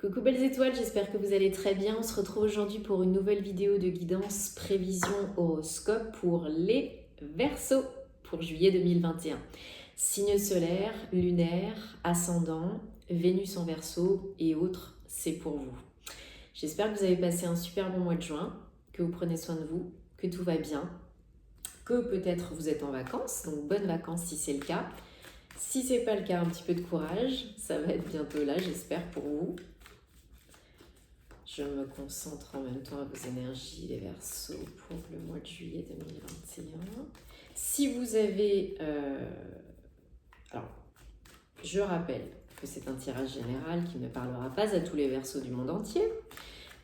Coucou belles étoiles, j'espère que vous allez très bien. On se retrouve aujourd'hui pour une nouvelle vidéo de guidance prévision horoscope pour les Verseaux pour juillet 2021. Signe solaire, lunaire, ascendant, Vénus en Verseau et autres, c'est pour vous. J'espère que vous avez passé un super bon mois de juin, que vous prenez soin de vous, que tout va bien, que peut-être vous êtes en vacances, donc bonnes vacances si c'est le cas. Si c'est pas le cas, un petit peu de courage, ça va être bientôt là, j'espère pour vous. Je me concentre en même temps à vos énergies, les Verseaux, pour le mois de juillet 2021. Si vous avez... alors, je rappelle que c'est un tirage général qui ne parlera pas à tous les Verseaux du monde entier.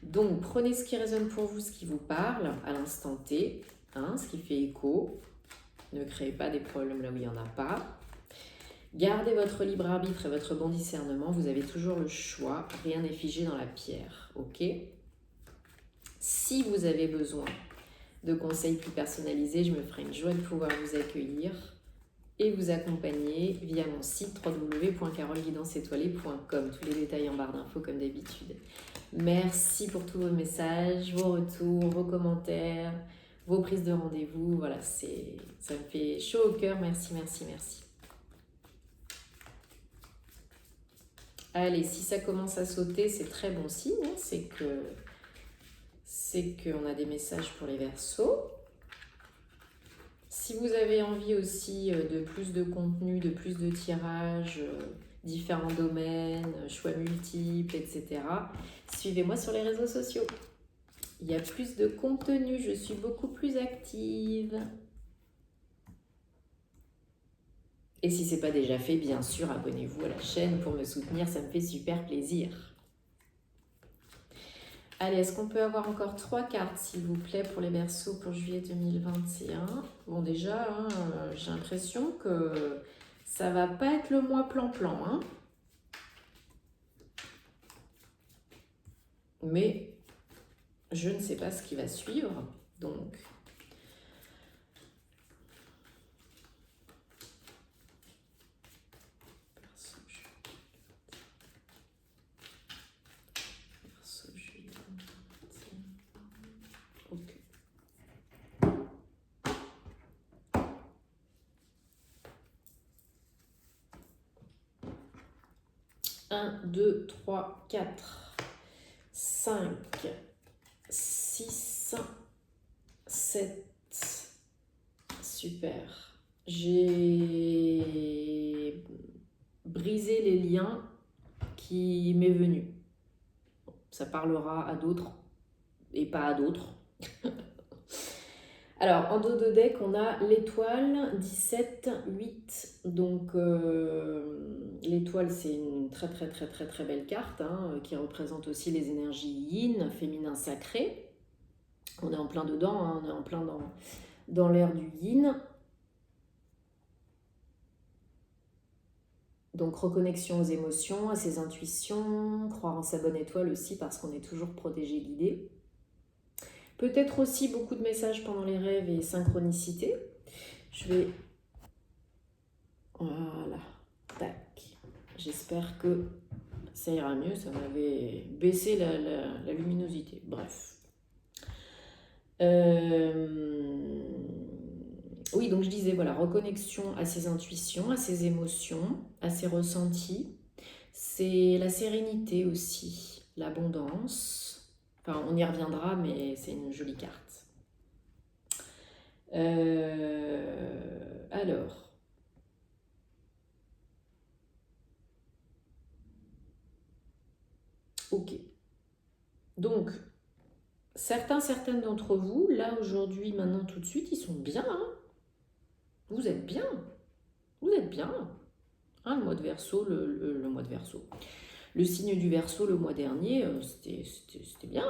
Donc, prenez ce qui résonne pour vous, ce qui vous parle à l'instant T, ce qui fait écho. Ne créez pas des problèmes là où il n'y en a pas. Gardez votre libre arbitre et votre bon discernement, vous avez toujours le choix, rien n'est figé dans la pierre, ok? Si vous avez besoin de conseils plus personnalisés, je me ferai une joie de pouvoir vous accueillir et vous accompagner via mon site www.caroleguidancetoilée.com. Tous les détails en barre d'infos comme d'habitude. Merci pour tous vos messages, vos retours, vos commentaires, vos prises de rendez-vous. Voilà, ça me fait chaud au cœur. Merci, merci, merci. Allez, si ça commence à sauter, c'est très bon signe, hein, c'est qu'on a des messages pour les Verseaux. Si vous avez envie aussi de plus de contenu, de plus de tirages, différents domaines, choix multiples, etc., suivez-moi sur les réseaux sociaux. Il y a plus de contenu, je suis beaucoup plus active. Et si ce n'est pas déjà fait, bien sûr, abonnez-vous à la chaîne pour me soutenir, ça me fait super plaisir. Allez, est-ce qu'on peut avoir encore 3 cartes, s'il vous plaît, pour les Verseaux pour juillet 2021? Bon, déjà, j'ai l'impression que ça va pas être le mois plan-plan, hein. Mais je ne sais pas ce qui va suivre, donc... Ok. 1, 2, 3, 4, 5, 6, 7. Super. J'ai brisé les liens qui m'est venu. Ça parlera à d'autres et pas à d'autres. Alors, en dos de deck, on a l'étoile 17, 8. Donc, l'étoile, c'est une très, très, très, très, très belle carte qui représente aussi les énergies yin, féminin sacré. On est en plein dedans, on est en plein dans l'ère du yin. Donc, reconnexion aux émotions, à ses intuitions, croire en sa bonne étoile aussi parce qu'on est toujours protégé, guidé. Peut-être aussi beaucoup de messages pendant les rêves et synchronicité. Je vais... Voilà. Tac. J'espère que ça ira mieux. Ça m'avait baissé la luminosité. Bref. Oui, donc je disais, voilà, reconnexion à ses intuitions, à ses émotions, à ses ressentis. C'est la sérénité aussi, l'abondance. Enfin, on y reviendra, mais c'est une jolie carte. Alors. Ok. Donc, certaines d'entre vous, là, aujourd'hui, maintenant, tout de suite, ils sont bien. Vous êtes bien. Vous êtes bien. Le mois de Verseau, le mois de Verseau. Le signe du Verseau, le mois dernier, c'était bien.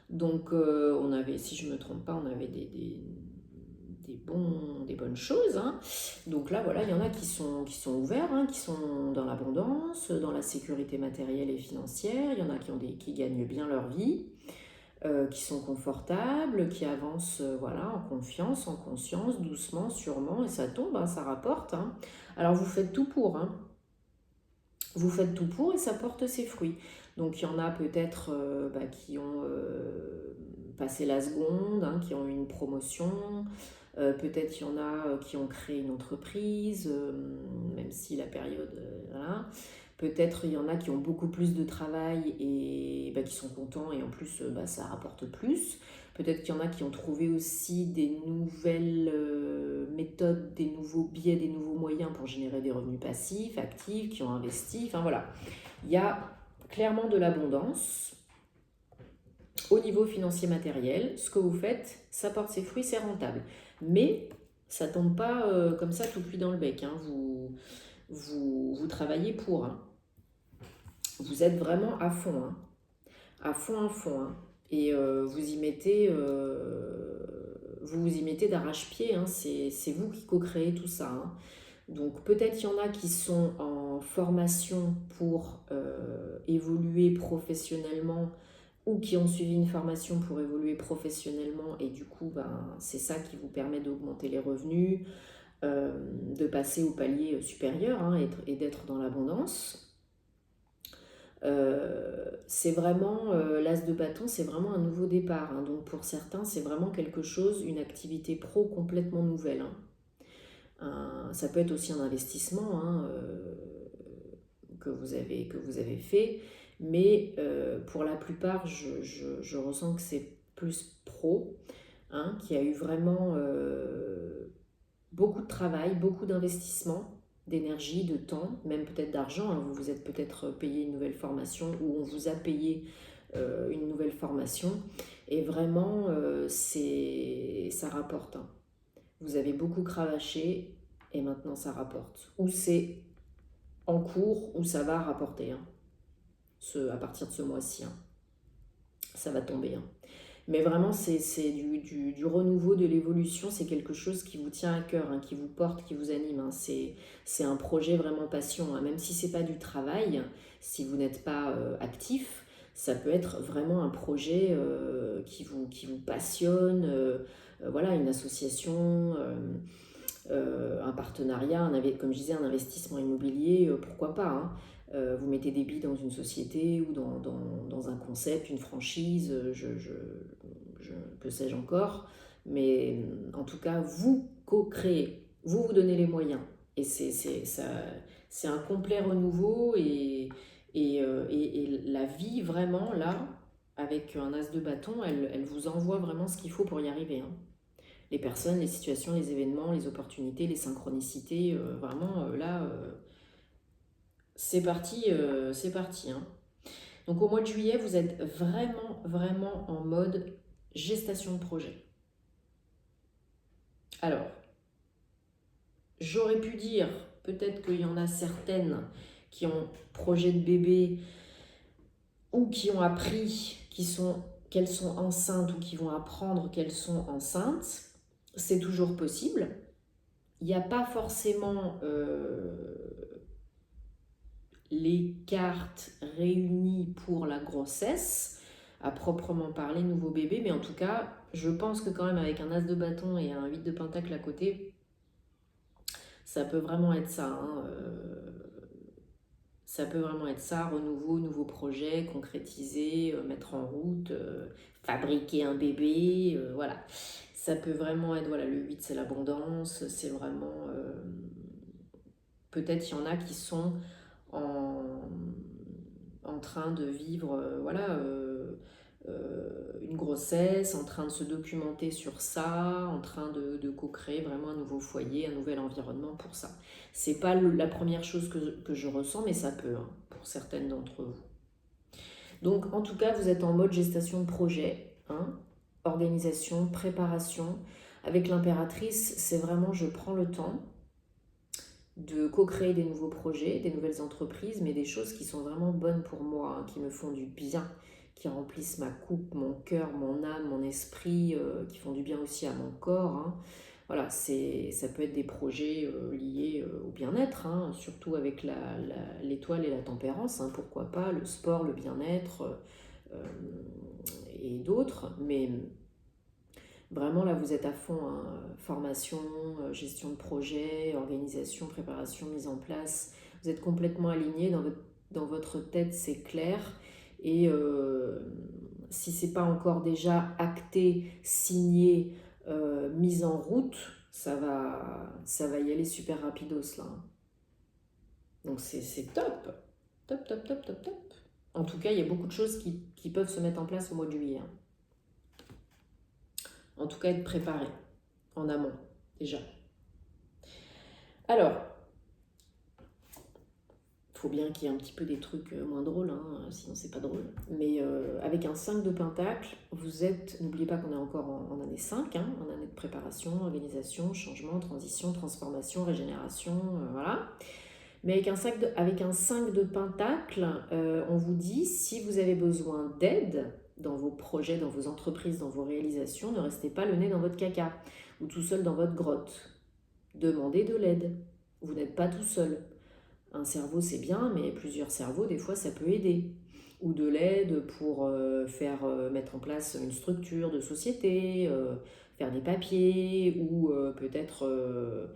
Donc, on avait, si je ne me trompe pas, on avait des bonnes choses. Donc là, voilà, il y en a qui sont ouverts, qui sont dans l'abondance, dans la sécurité matérielle et financière. Il y en a qui gagnent bien leur vie, qui sont confortables, qui avancent voilà, en confiance, en conscience, doucement, sûrement, et ça tombe, ça rapporte. Alors, vous faites tout pour. Vous faites tout pour et ça porte ses fruits. Donc il y en a peut-être qui ont passé la seconde, hein, qui ont eu une promotion. Peut-être il y en a qui ont créé une entreprise, même si la période... voilà. Peut-être il y en a qui ont beaucoup plus de travail et qui sont contents et en plus ça rapporte plus. Peut-être qu'il y en a qui ont trouvé aussi des nouvelles méthodes, des nouveaux biais, des nouveaux moyens pour générer des revenus passifs, actifs, qui ont investi. Enfin voilà, il y a clairement de l'abondance au niveau financier matériel. Ce que vous faites, ça porte ses fruits, c'est rentable. Mais ça ne tombe pas comme ça tout cuit dans le bec. Hein. Vous travaillez pour. Hein. Vous êtes vraiment à fond. Hein. À fond, à fond. Hein. Et vous y mettez d'arrache-pied, hein. C'est vous qui co-créez tout ça. Hein. Donc peut-être il y en a qui sont en formation pour évoluer professionnellement ou qui ont suivi une formation pour évoluer professionnellement et du coup c'est ça qui vous permet d'augmenter les revenus, de passer au palier supérieur, hein, et d'être dans l'abondance. C'est vraiment l'as de bâton, c'est vraiment un nouveau départ, hein. Donc pour certains c'est vraiment quelque chose, une activité pro complètement nouvelle, hein. Ça peut être aussi un investissement, hein, que vous avez fait, mais pour la plupart je ressens que c'est plus pro, hein, qui a eu vraiment beaucoup de travail, beaucoup d'investissement, d'énergie, de temps, même peut-être d'argent. Hein. Vous vous êtes peut-être payé une nouvelle formation ou on vous a payé une nouvelle formation. Et vraiment, ça rapporte. Hein. Vous avez beaucoup cravaché et maintenant ça rapporte. Ou c'est en cours ou ça va rapporter. Hein. À partir de ce mois-ci, hein. Ça va tomber. Hein. Mais vraiment, c'est du renouveau, de l'évolution. C'est quelque chose qui vous tient à cœur, hein, qui vous porte, qui vous anime. Hein. C'est un projet vraiment passion. Hein. Même si ce n'est pas du travail, si vous n'êtes pas actif, ça peut être vraiment un projet qui vous passionne. Voilà, une association, un partenariat, comme je disais, un investissement immobilier, pourquoi pas. Hein. Vous mettez des billes dans une société ou dans un concept, une franchise, que sais-je encore. Mais en tout cas, vous co-créez, vous donnez les moyens. Et c'est un complet renouveau et la vie, vraiment, là, avec un as de bâton, elle vous envoie vraiment ce qu'il faut pour y arriver. Hein. Les personnes, les situations, les événements, les opportunités, les synchronicités, vraiment, là... c'est parti, c'est parti. Hein. Donc au mois de juillet, vous êtes vraiment, vraiment en mode gestation de projet. Alors, j'aurais pu dire, peut-être qu'il y en a certaines qui ont projet de bébé ou qui ont appris qu'elles sont enceintes ou qui vont apprendre qu'elles sont enceintes. C'est toujours possible. Il n'y a pas forcément... les cartes réunies pour la grossesse, à proprement parler, nouveau bébé, mais en tout cas, je pense que quand même avec un as de bâton et un 8 de pentacle à côté, ça peut vraiment être ça. Hein, ça peut vraiment être ça, renouveau, nouveau projet, concrétiser, mettre en route, fabriquer un bébé, voilà. Ça peut vraiment être, voilà, le 8 c'est l'abondance, c'est vraiment... peut-être il y en a qui sont en train de vivre une grossesse, en train de se documenter sur ça, en train de co-créer vraiment un nouveau foyer, un nouvel environnement pour ça. C'est pas la première chose que je ressens, mais ça peut, hein, pour certaines d'entre vous. Donc en tout cas, vous êtes en mode gestation de projet, hein, organisation, préparation. Avec l'impératrice, c'est vraiment je prends le temps de co-créer des nouveaux projets, des nouvelles entreprises, mais des choses qui sont vraiment bonnes pour moi, hein, qui me font du bien, qui remplissent ma coupe, mon cœur, mon âme, mon esprit, qui font du bien aussi à mon corps. Hein. Voilà, ça peut être des projets liés au bien-être, hein, surtout avec l'étoile et la tempérance, hein, pourquoi pas, le sport, le bien-être et d'autres, mais... Vraiment, là, vous êtes à fond, hein. Formation, gestion de projet, organisation, préparation, mise en place. Vous êtes complètement aligné dans votre dans votre tête, c'est clair. Et si c'est pas encore déjà acté, signé, mise en route, ça va y aller super rapidos là. Donc c'est top. Top, top, top, top, top. En tout cas, il y a beaucoup de choses qui peuvent se mettre en place au mois de juillet. Hein. En tout cas, être préparé en amont, déjà. Alors, il faut bien qu'il y ait un petit peu des trucs moins drôles, hein, sinon c'est pas drôle. Mais avec un 5 de pentacle, vous êtes, n'oubliez pas qu'on est encore en année 5, hein, en année de préparation, organisation, changement, transition, transformation, régénération, voilà. Mais avec un 5 de pentacle, on vous dit, si vous avez besoin d'aide dans vos projets, dans vos entreprises, dans vos réalisations, ne restez pas le nez dans votre caca ou tout seul dans votre grotte. Demandez de l'aide. Vous n'êtes pas tout seul. Un cerveau, c'est bien, mais plusieurs cerveaux, des fois, ça peut aider. Ou de l'aide pour mettre en place une structure de société, faire des papiers, ou peut-être,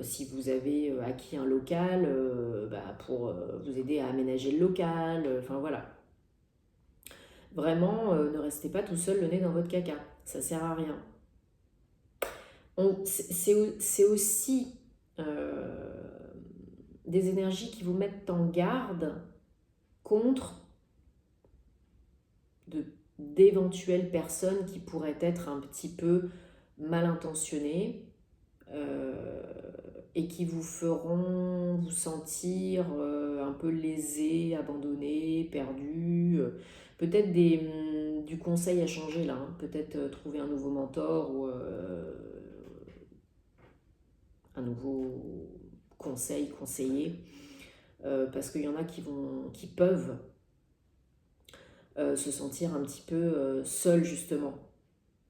si vous avez acquis un local, pour vous aider à aménager le local. Enfin voilà. Vraiment, ne restez pas tout seul le nez dans votre caca. Ça sert à rien. C'est aussi des énergies qui vous mettent en garde contre d'éventuelles personnes qui pourraient être un petit peu mal intentionnées et qui vous feront vous sentir un peu lésé, abandonné, perdu. Peut-être du conseil à changer là, hein. Peut-être trouver un nouveau mentor ou un nouveau conseiller, parce qu'il y en a qui peuvent se sentir un petit peu seuls justement,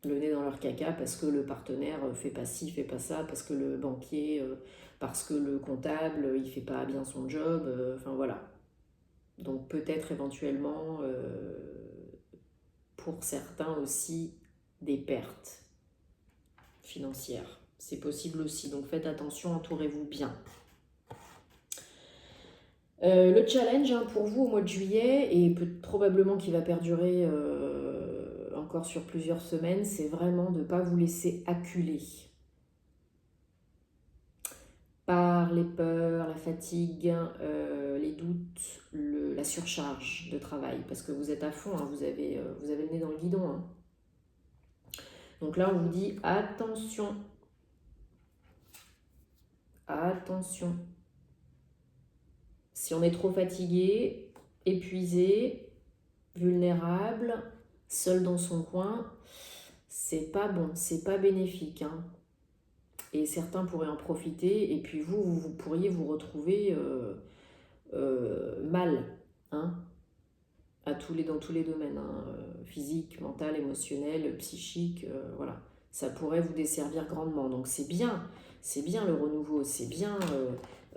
le nez dans leur caca parce que le partenaire fait pas ci, fait pas ça, parce que le banquier, parce que le comptable, il fait pas bien son job, enfin voilà. Donc peut-être éventuellement pour certains aussi des pertes financières. C'est possible aussi, donc faites attention, entourez-vous bien. Le challenge hein, pour vous au mois de juillet, et probablement qu'il va perdurer encore sur plusieurs semaines, c'est vraiment de ne pas vous laisser acculer par les peurs, la fatigue, les doutes, la surcharge de travail, parce que vous êtes à fond, hein, vous avez le nez dans le guidon. Hein. Donc là, on vous dit attention, attention. Si on est trop fatigué, épuisé, vulnérable, seul dans son coin, c'est pas bon, c'est pas bénéfique. Hein. Et certains pourraient en profiter, et puis vous pourriez vous retrouver mal, hein, dans tous les domaines, hein, physique, mental, émotionnel, psychique, voilà. Ça pourrait vous desservir grandement. Donc c'est bien le renouveau, c'est bien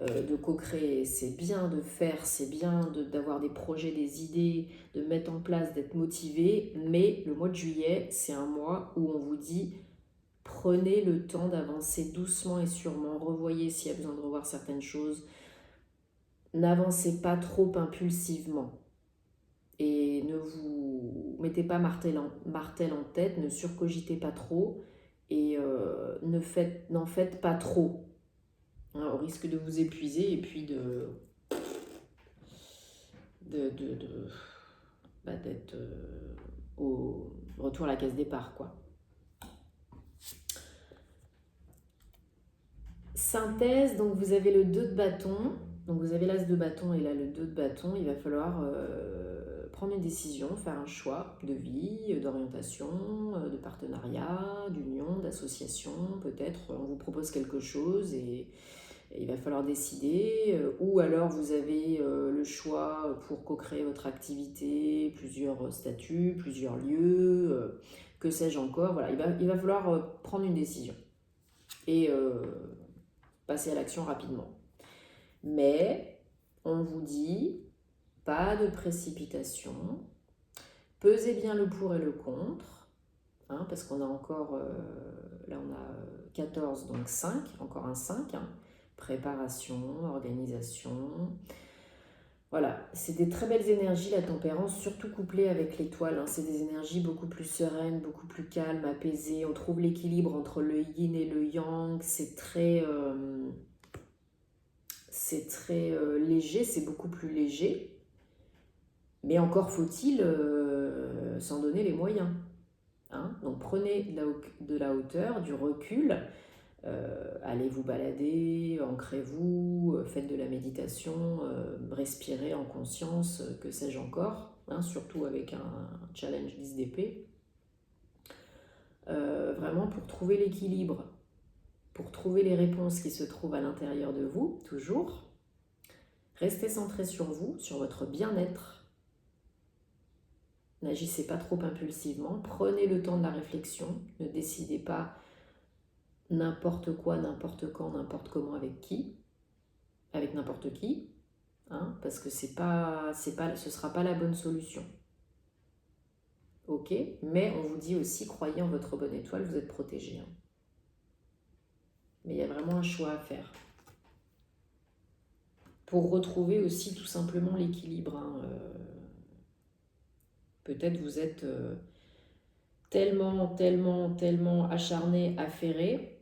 de co-créer, c'est bien de faire, c'est bien d'avoir des projets, des idées, de mettre en place, d'être motivé. Mais le mois de juillet, c'est un mois où on vous dit prenez le temps d'avancer doucement et sûrement, revoyez s'il y a besoin de revoir certaines choses. N'avancez pas trop impulsivement. Et ne vous mettez pas martel en tête, ne surcogitez pas trop et n'en faites pas trop, hein, au risque de vous épuiser et puis d'être au retour à la case départ, quoi. Synthèse, donc vous avez le 2 de bâton, donc vous avez l'as de bâton et là le 2 de bâton, il va falloir prendre une décision, faire un choix de vie, d'orientation, de partenariat, d'union, d'association, peut-être on vous propose quelque chose et il va falloir décider, ou alors vous avez le choix pour co-créer votre activité, plusieurs statuts, plusieurs lieux, que sais-je encore, voilà, il va falloir prendre une décision et passer à l'action rapidement. Mais on vous dit, pas de précipitation, pesez bien le pour et le contre, hein, parce qu'on a encore, là on a 14, donc 5, encore un 5, hein, préparation, organisation, Voilà, c'est des très belles énergies, la tempérance, surtout couplée avec l'étoile. Hein. C'est des énergies beaucoup plus sereines, beaucoup plus calmes, apaisées. On trouve l'équilibre entre le yin et le yang. C'est très léger, c'est beaucoup plus léger. Mais encore faut-il s'en donner les moyens. Hein. Donc prenez de la hauteur, du recul. Allez vous balader, ancrez-vous, faites de la méditation, respirez en conscience, que sais-je encore, hein, surtout avec un challenge 10 d'épée. Vraiment pour trouver l'équilibre, pour trouver les réponses qui se trouvent à l'intérieur de vous, toujours. Restez centré sur vous, sur votre bien-être. N'agissez pas trop impulsivement, prenez le temps de la réflexion, ne décidez pas n'importe quoi, n'importe quand, n'importe comment, avec n'importe qui, hein, parce que ce sera pas la bonne solution. Ok, mais on vous dit aussi, croyez en votre bonne étoile, vous êtes protégé. Hein. Mais il y a vraiment un choix à faire. Pour retrouver aussi tout simplement l'équilibre. Hein, peut-être vous êtes tellement acharné, affairé,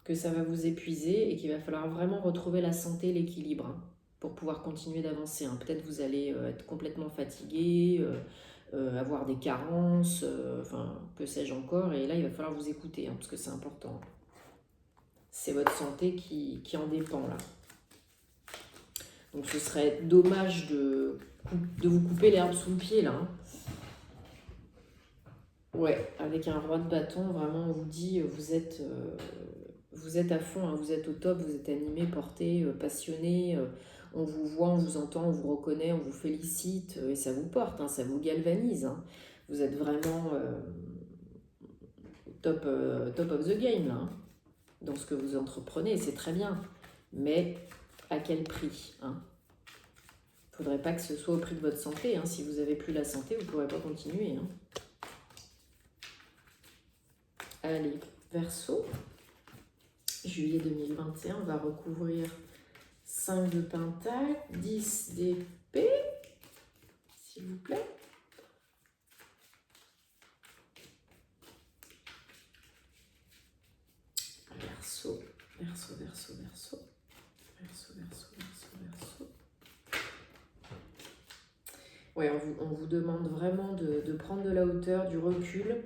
que ça va vous épuiser et qu'il va falloir vraiment retrouver la santé, l'équilibre, hein, pour pouvoir continuer d'avancer. Hein. Peut-être vous allez être complètement fatigué, avoir des carences, enfin, que sais-je encore, et là il va falloir vous écouter, hein, parce que c'est important. C'est votre santé qui en dépend là. Donc ce serait dommage de vous couper l'herbe sous le pied là. Hein. Ouais, avec un roi de bâton, vraiment on vous dit, vous êtes à fond, hein, vous êtes au top, vous êtes animé, porté, passionné, on vous voit, on vous entend, on vous reconnaît, on vous félicite, et ça vous porte, hein, ça vous galvanise. Hein. Vous êtes vraiment top of the game là, hein, dans ce que vous entreprenez, c'est très bien. Mais à quel prix, hein? Faudrait pas que ce soit au prix de votre santé. Hein. Si vous n'avez plus la santé, vous ne pourrez pas continuer. Hein. Allez, Verseau. Juillet 2021, on va recouvrir 5 de pentacle, 10 d'épée, s'il vous plaît. Verseau, Verseau, Verseau, Verseau. Verseau, Verseau, Verseau, Verseau. Ouais, on vous demande vraiment de prendre de la hauteur, du recul,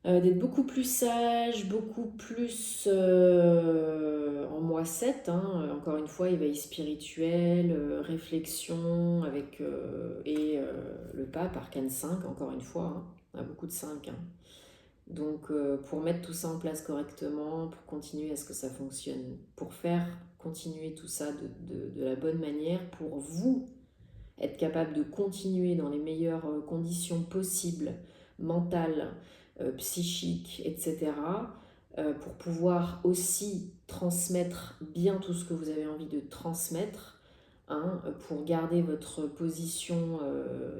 d'être beaucoup plus sage, beaucoup plus en moi 7. Hein. Encore une fois, éveil spirituel, réflexion avec le pape, arcane 5, encore une fois. Hein. On a beaucoup de 5. Hein. Donc, pour mettre tout ça en place correctement, pour continuer à ce que ça fonctionne, pour faire continuer tout ça de la bonne manière, pour vous être capable de continuer dans les meilleures conditions possibles, mentales, psychiques, etc., pour pouvoir aussi transmettre bien tout ce que vous avez envie de transmettre, hein, pour garder votre position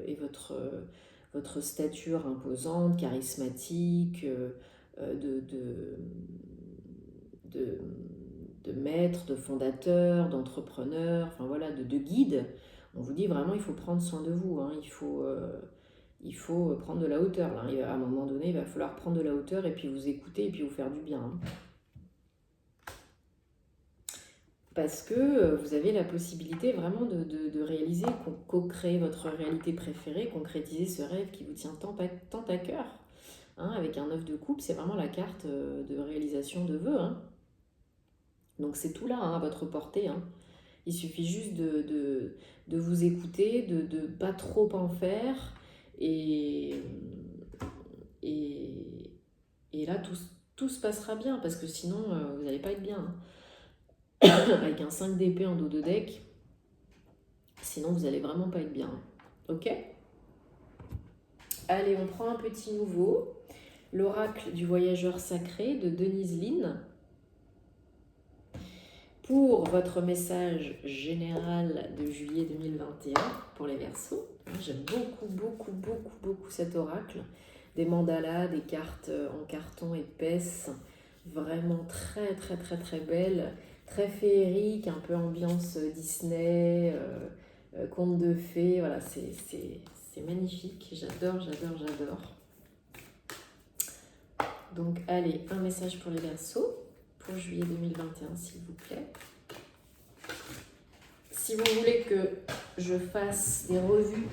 et votre stature imposante, charismatique, de maître, de fondateur, d'entrepreneur, enfin voilà, de guide. On vous dit vraiment, il faut prendre soin de vous, hein, il faut prendre de la hauteur. Là. À un moment donné, il va falloir prendre de la hauteur et puis vous écouter et puis vous faire du bien. Hein. Parce que vous avez la possibilité vraiment de réaliser, co-créer votre réalité préférée, concrétiser ce rêve qui vous tient tant à cœur. Hein, avec un 9 de coupe, c'est vraiment la carte de réalisation de vœux. Hein. Donc c'est tout là, hein, à votre portée. Hein. Il suffit juste de vous écouter, de ne pas trop en faire. Et là, tout se passera bien, parce que sinon, vous n'allez pas être bien. Hein. Avec un 5 d'épée en dos de deck, sinon vous n'allez vraiment pas être bien. Ok ? Allez, on prend un petit nouveau. L'oracle du voyageur sacré de Denise Lynn. Pour votre message général de juillet 2021 pour les Verseaux. J'aime beaucoup cet oracle. Des mandalas, des cartes en carton épaisse, vraiment très belles, très féerique, un peu ambiance Disney, conte de fées. Voilà, c'est magnifique. J'adore, j'adore, j'adore. Donc, allez, un message pour les Verseaux pour juillet 2021, s'il vous plaît. Si vous voulez que je fasse des revues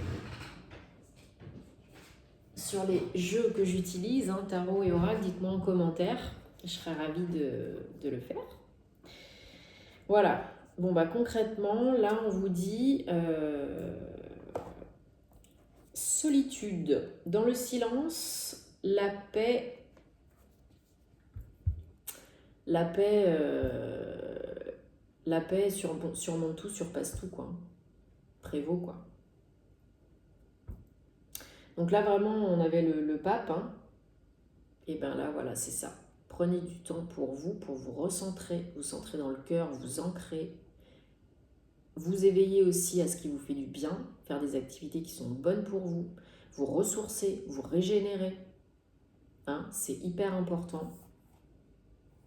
sur les jeux que j'utilise, hein, tarot et oracle, dites-moi en commentaire. Je serais ravie de le faire. Voilà. Bon, bah concrètement, là, on vous dit solitude. Dans le silence, la paix surmonte tout, surpasse tout, quoi. Prévaut, quoi. Donc là, vraiment, on avait le pape, hein. Et bien là, voilà, c'est ça. Prenez du temps pour vous recentrer, vous centrer dans le cœur, vous ancrer, vous éveiller aussi à ce qui vous fait du bien, faire des activités qui sont bonnes pour vous, vous ressourcer, vous régénérer. Hein, c'est hyper important.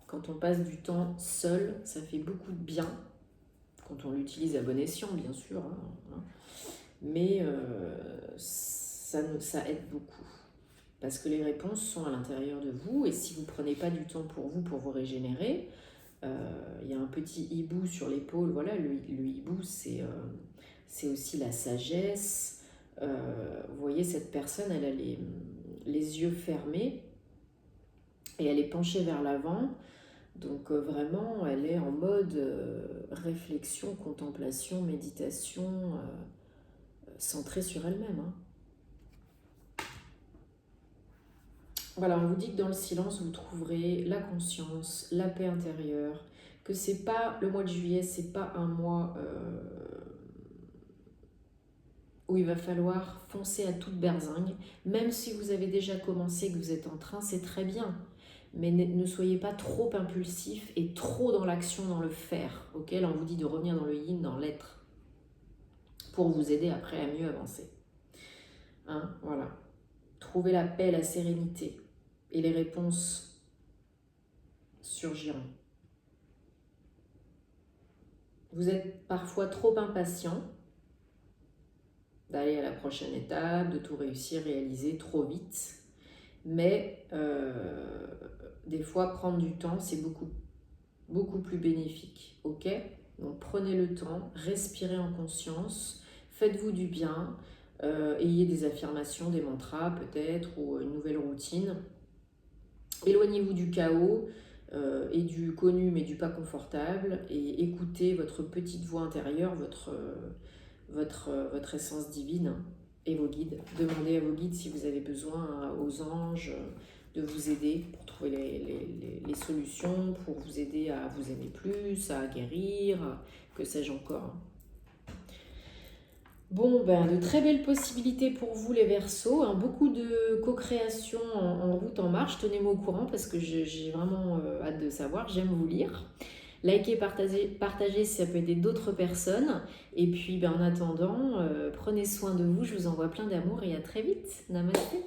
Quand on passe du temps seul, ça fait beaucoup de bien. Quand on l'utilise à bon escient, bien sûr. Hein. Mais ça aide beaucoup. Parce que les réponses sont à l'intérieur de vous. Et si vous ne prenez pas du temps pour vous régénérer, il y a un petit hibou sur l'épaule. Voilà, le hibou, c'est aussi la sagesse. Vous voyez, cette personne, elle a les yeux fermés et elle est penchée vers l'avant. Donc vraiment, elle est en mode réflexion, contemplation, méditation, centrée sur elle-même. Hein. Voilà, on vous dit que dans le silence, vous trouverez la conscience, la paix intérieure, que c'est pas le mois de juillet, c'est pas un mois où il va falloir foncer à toute berzingue. Même si vous avez déjà commencé, que vous êtes en train, c'est très bien. Mais ne soyez pas trop impulsif et trop dans l'action, dans le faire. Okay, là, on vous dit de revenir dans le yin, dans l'être, pour vous aider après à mieux avancer. Hein, voilà. Trouvez la paix, la sérénité, et les réponses surgiront. Vous êtes parfois trop impatient d'aller à la prochaine étape, de tout réussir, réaliser trop vite. Mais des fois, prendre du temps, c'est beaucoup plus bénéfique. Ok ? Donc prenez le temps, respirez en conscience, faites-vous du bien, ayez des affirmations, des mantras peut-être, ou une nouvelle routine. Éloignez-vous du chaos et du connu mais du pas confortable, et écoutez votre petite voix intérieure, votre essence divine et vos guides. Demandez à vos guides si vous avez besoin, aux anges, de vous aider pour trouver les solutions, pour vous aider à vous aimer plus, à guérir, que sais-je encore. Bon, ben, de très belles possibilités pour vous les Verseaux, hein, beaucoup de co-création en route, en marche. Tenez-moi au courant parce que j'ai vraiment hâte de savoir, j'aime vous lire. Likez, partagez si ça peut aider d'autres personnes. Et puis ben, en attendant, prenez soin de vous, je vous envoie plein d'amour et à très vite. Namasté.